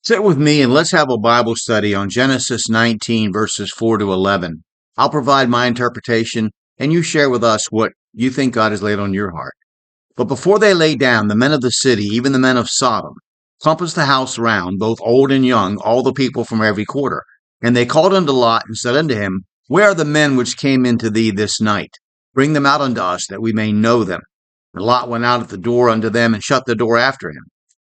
Sit with me and let's have a Bible study on Genesis 19, verses 4 to 11. I'll provide my interpretation, and you share with us what you think God has laid on your heart. But before they lay down, the men of the city, even the men of Sodom, compassed the house round, both old and young, all the people from every quarter. And they called unto Lot and said unto him, Where are the men which came into thee this night? Bring them out unto us, that we may know them. And Lot went out at the door unto them, and shut the door after him,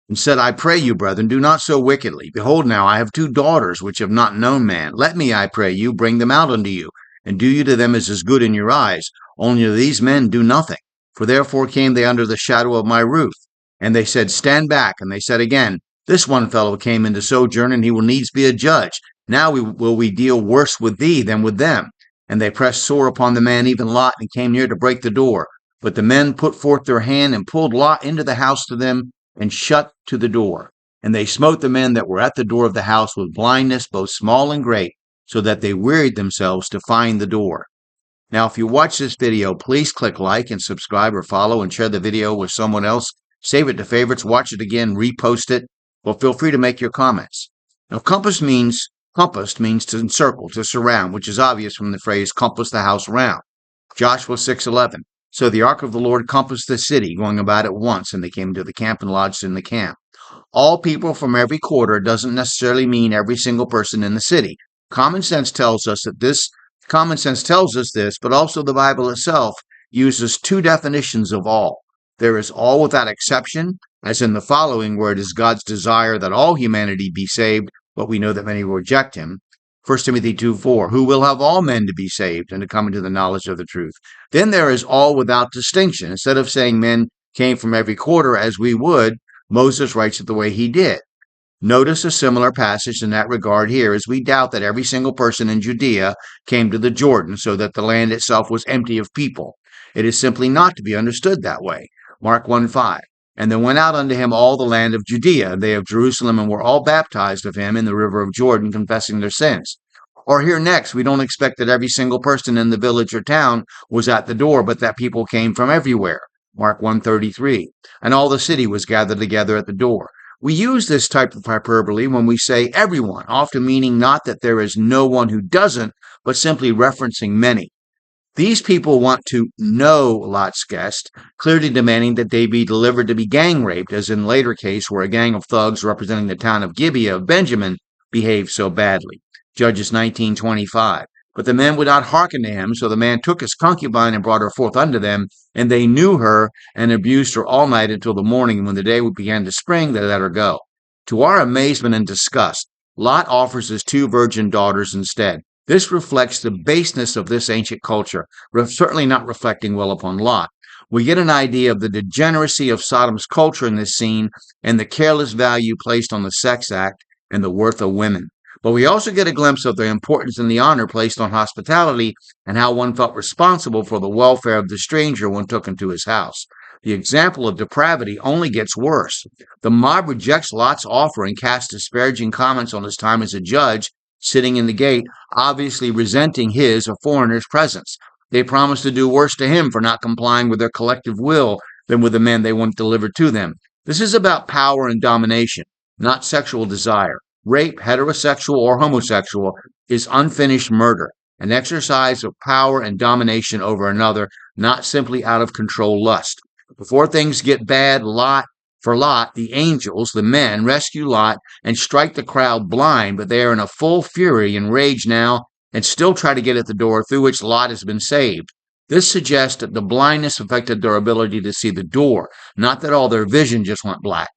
and said, I pray you, brethren, do not so wickedly. Behold, now I have two daughters which have not known man. Let me, I pray you, bring them out unto you, and do you to them as is good in your eyes. Only to these men do nothing. For therefore came they under the shadow of my roof. And they said, Stand back. And they said again, This one fellow came into sojourn, and he will needs be a judge. Now will we deal worse with thee than with them. And they pressed sore upon the man, even Lot, and came near to break the door. But the men put forth their hand, and pulled Lot into the house to them, and shut to the door. And they smote the men that were at the door of the house with blindness, both small and great, so that they wearied themselves to find the door. Now, if you watch this video, please click like and subscribe or follow and share the video with someone else. Save it to favorites, watch it again, repost it. Well, feel free to make your comments. Now, compassed means to encircle, to surround, which is obvious from the phrase compass the house round. Joshua 6:11. So the ark of the Lord compassed the city, going about it once, and they came to the camp and lodged in the camp. All people from every quarter doesn't necessarily mean every single person in the city. Common sense tells us this, but also the Bible itself uses two definitions of all. There is all without exception, as in the following, where it is God's desire that all humanity be saved, but we know that many will reject him. 1 Timothy 2:4, who will have all men to be saved and to come into the knowledge of the truth. Then there is all without distinction. Instead of saying men came from every quarter as we would, Moses writes it the way he did. Notice a similar passage in that regard here, as we doubt that every single person in Judea came to the Jordan so that the land itself was empty of people. It is simply not to be understood that way. Mark 1:5. And there went out unto him all the land of Judea, they of Jerusalem, and were all baptized of him in the river of Jordan, confessing their sins. Or here next, we don't expect that every single person in the village or town was at the door, but that people came from everywhere. Mark 1:33. And all the city was gathered together at the door. We use this type of hyperbole when we say everyone, often meaning not that there is no one who doesn't, but simply referencing many. These people want to know Lot's guest, clearly demanding that they be delivered to be gang raped, as in later case where a gang of thugs representing the town of Gibeah of Benjamin behaved so badly. Judges 19:25. But the men would not hearken to him, so the man took his concubine and brought her forth unto them, and they knew her and abused her all night until the morning, and when the day began to spring, they let her go. To our amazement and disgust, Lot offers his two virgin daughters instead. This reflects the baseness of this ancient culture, certainly not reflecting well upon Lot. We get an idea of the degeneracy of Sodom's culture in this scene and the careless value placed on the sex act and the worth of women. But we also get a glimpse of the importance and the honor placed on hospitality and how one felt responsible for the welfare of the stranger one took into his house. The example of depravity only gets worse. The mob rejects Lot's offer and casts disparaging comments on his time as a judge, sitting in the gate, obviously resenting his, a foreigner's, presence. They promise to do worse to him for not complying with their collective will than with the men they want delivered to them. This is about power and domination, not sexual desire. Rape, heterosexual or homosexual, is unfinished murder, an exercise of power and domination over another, not simply out of control lust. Before things get bad, for Lot, the angels, the men, rescue Lot and strike the crowd blind, but they are in a full fury and rage now and still try to get at the door through which Lot has been saved. This suggests that the blindness affected their ability to see the door, not that all their vision just went black,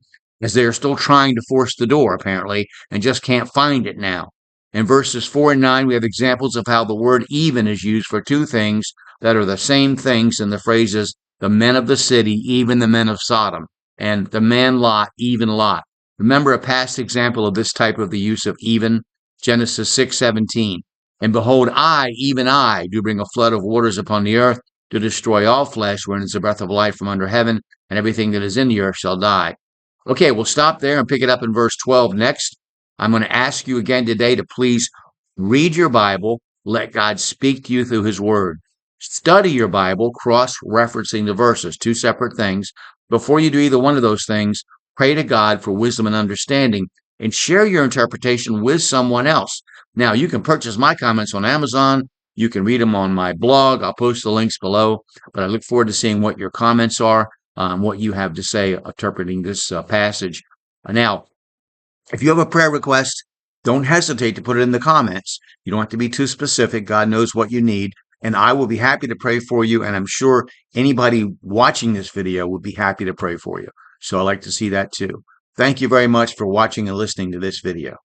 as they are still trying to force the door, apparently, and just can't find it now. In verses 4 and 9, we have examples of how the word even is used for two things that are the same things in the phrases, the men of the city, even the men of Sodom, and the man Lot, even Lot. Remember a past example of this type of the use of even? Genesis 6:17. And behold, I, even I, do bring a flood of waters upon the earth to destroy all flesh, wherein is the breath of life from under heaven, and everything that is in the earth shall die. Okay, we'll stop there and pick it up in verse 12 next. I'm going to ask you again today to please read your Bible, let God speak to you through his word. Study your Bible, cross-referencing the verses, two separate things. Before you do either one of those things, pray to God for wisdom and understanding and share your interpretation with someone else. Now, you can purchase my comments on Amazon. You can read them on my blog. I'll post the links below, but I look forward to seeing what your comments are, what you have to say interpreting this passage. Now, if you have a prayer request, don't hesitate to put it in the comments. You don't have to be too specific. God knows what you need, and I will be happy to pray for you, and I'm sure anybody watching this video would be happy to pray for you. So I like to see that too. Thank you very much for watching and listening to this video.